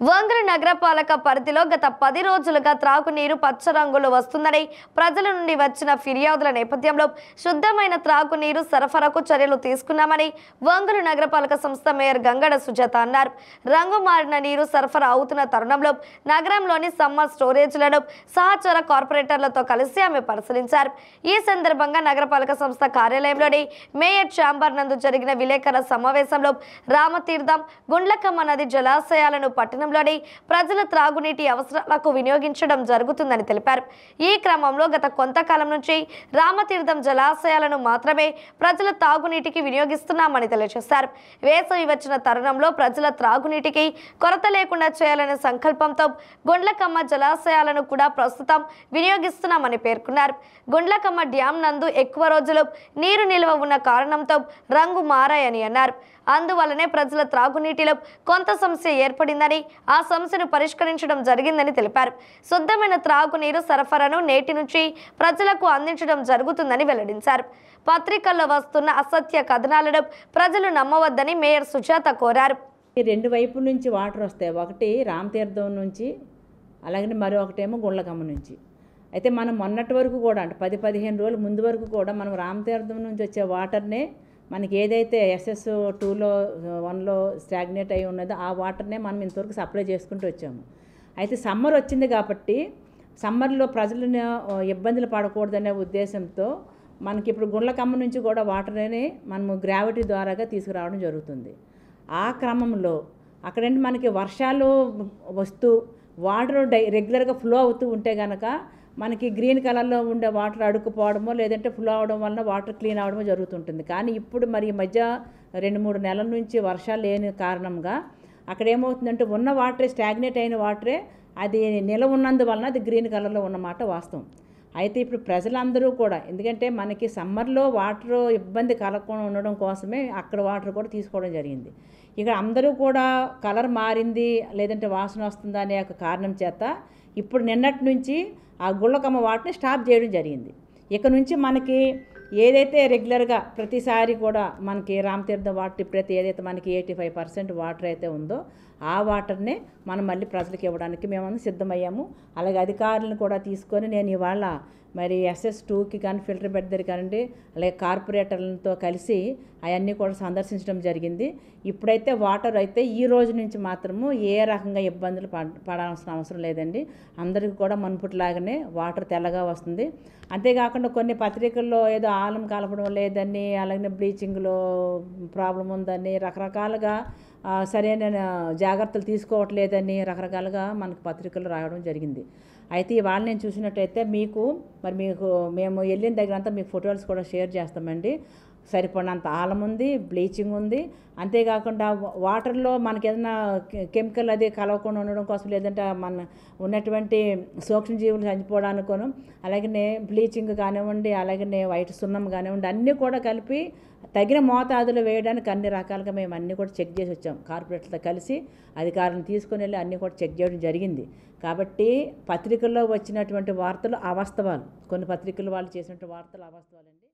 వంగర నగరపాలక పరిధిలో గత 10 రోజులుగా త్రాగునీరు పచ్చ రంగులో వస్తుందని ప్రజల నుండి వచ్చిన ఫిర్యాదుల నేపథ్యంలో శుద్ధమైన త్రాగునీరు సరఫరాకు చర్యలు తీసుకున్నామని వంగర నగరపాలక సంస్థ మేయర్ గంగడ సుజాత అన్నారు. రంగు మారిన నీరు సరఫరా అవుతున్న తరుణంలో నగరంలోని సమ్మర్ స్టోరేజ్లను సహచర కార్పొరేటర్లతో కలిసి ఆమె పరిశీలించారు. ఈ సందర్భంగా నగరపాలక సంస్థ కార్యాలయంలోని మేయర్ ఛాంబర్ నందు జరిగిన విలేకరుల సమావేశంలో రామతీర్థం, గుండ్లకమ్మ నది జలాశయాలను పట్టణ ప్రజల త్రాగునీటి అవసరాలకు వినియోగించడం జరుగుతుందని తెలిపారు. ఈ క్రమంలో గత కొంతకాలం నుంచి రామతీర్థం జలాశయాలను మాత్రమే ప్రజల తాగునీటికి వినియోగిస్తున్నామని తెలియజేశారు. వేసవి వచ్చిన తరుణంలో ప్రజల త్రాగునీటికి కొరత లేకుండా చేయాలనే సంకల్పంతో గుండ్లకమ్మ జలాశయాలను కూడా ప్రస్తుతం వినియోగిస్తున్నామని పేర్కొన్నారు. గుండ్లకమ్మ డ్యాం నందు ఎక్కువ రోజులు నీరు నిల్వ ఉన్న కారణంతో రంగు మారాయని అన్నారు. అందువల్లనే ప్రజల త్రాగునీటిలో కొంత సమస్య ఏర్పడిందని, ఆ సమస్యను పరిష్కరించడం జరిగిందని తెలిపారు. శుద్ధమైన త్రాగునీరు సరఫరాను నేటి నుంచి ప్రజలకు అందించడం జరుగుతుందని వెల్లడించారు. పత్రికల్లో వస్తున్న అసత్య కథనాలను ప్రజలు నమ్మవద్దని మేయర్ సుజాత కోరారు. రెండు వైపుల నుంచి వాటర్ వస్తాయి. ఒకటి రామతీర్థం నుంచి, అలాగే మరొకటేమో గుండ్లకమ్మ నుంచి. అయితే మనం మొన్నటి వరకు కూడా అంటే 10-15 రోజుల ముందు వరకు కూడా మనం రామతీర్థం నుంచి వచ్చే వాటర్నే మనకి ఏదైతే SS2లో 1లో స్టాగ్నేట్ అయి ఉన్నదో ఆ వాటర్నే మనం ఇంతవరకు సప్లై చేసుకుంటూ వచ్చాము. అయితే సమ్మర్ వచ్చింది కాబట్టి సమ్మర్లో ప్రజలను ఇబ్బందులు పడకూడదనే ఉద్దేశంతో మనకి ఇప్పుడు గుండ్లకమ్మ నుంచి కూడా వాటర్ని మనము గ్రావిటీ ద్వారాగా తీసుకురావడం జరుగుతుంది. ఆ క్రమంలో అక్కడంటే మనకి వర్షాలు వస్తూ వాటర్ రెగ్యులర్గా ఫ్లో అవుతూ ఉంటే కనుక మనకి గ్రీన్ కలర్లో ఉండే వాటర్ అడుక్కుపోవడమో లేదంటే ఫ్లో అవడం వలన వాటర్ క్లీన్ అవడమో జరుగుతుంటుంది. కానీ ఇప్పుడు మరి ఈ మధ్య 2-3 నెలల నుంచి వర్షాలు లేని కారణంగా అక్కడ ఏమవుతుందంటే ఉన్న వాటరే, స్టాగ్నేట్ అయిన వాటరే అది నిలవ ఉన్నందువలన అది గ్రీన్ కలర్లో ఉన్నమాట వాస్తవం. అయితే ఇప్పుడు ప్రజలందరూ కూడా, ఎందుకంటే మనకి సమ్మర్లో వాటర్ ఇబ్బంది కలగకుండా ఉండడం కోసమే అక్కడ వాటర్ కూడా తీసుకోవడం జరిగింది. ఇక్కడ అందరూ కూడా కలర్ మారింది లేదంటే వాసన వస్తుందా అనే ఒక కారణం చేత ఇప్పుడు నిన్నటి నుంచి ఆ గుండ్లకమ్మ వాటర్ని స్టాప్ చేయడం జరిగింది. ఇక నుంచి మనకి ఏదైతే రెగ్యులర్గా ప్రతిసారి కూడా మనకి రామతీర్థం వాటర్ ఇప్పుడైతే ఏదైతే మనకి 85% వాటర్ అయితే ఉందో ఆ వాటర్నే మనం మళ్ళీ ప్రజలకు ఇవ్వడానికి మేము సిద్ధమయ్యాము. అలాగే అధికారులను కూడా తీసుకొని నేను ఇవాళ మరి SS2కి కానీ ఫిల్టర్ బెడ్ దగ్గర కానివ్వండి, అలాగే కార్పొరేటర్లతో కలిసి అవన్నీ కూడా సందర్శించడం జరిగింది. ఇప్పుడైతే వాటర్ అయితే ఈ రోజు నుంచి మాత్రము ఏ రకంగా ఇబ్బందులు పడాల్సిన అవసరం లేదండి. అందరికీ కూడా మునుపటిలాగానే వాటర్ తెల్లగా వస్తుంది. అంతేకాకుండా కొన్ని పత్రికల్లో ఏదో ఆలం కలపడం లేదని, అలాగే బ్లీచింగ్లో ప్రాబ్లం ఉందని, రకరకాలుగా సరైన జాగ్రత్తలు తీసుకోవట్లేదని రకరకాలుగా మనకు పత్రికల్లో రాయడం జరిగింది. అయితే ఇవాళ నేను చూసినట్టయితే మీకు మేము వెళ్ళిన దగ్గర అంతా మీకు ఫోటోస్ కూడా షేర్ చేస్తామండి. సరిపడినంత ఆలం ఉంది, బ్లీచింగ్ ఉంది. అంతేకాకుండా వాటర్లో మనకి ఏదైనా కెమికల్ అది కలవకుండా ఉండడం కోసం లేదంటే మన ఉన్నటువంటి సూక్ష్మజీవులు చనిపోవడానికోను, అలాగనే బ్లీచింగ్ కానివ్వండి, అలాగనే వైట్ సున్నం కానివ్వండి, అన్నీ కూడా కలిపి తగిన మోతాదులు వేయడానికి అన్ని రకాలుగా మేము అన్నీ కూడా చెక్ చేసి వచ్చాం. కార్పొరేటర్తో కలిసి అధికారులను తీసుకుని వెళ్ళి అన్నీ కూడా చెక్ చేయడం జరిగింది. కాబట్టి పత్రికల్లో వచ్చినటువంటి వార్తలు అవాస్తవాలు, కొన్ని పత్రికలు వాళ్ళు చేసినటువంటి వార్తలు అవాస్తవాలండి.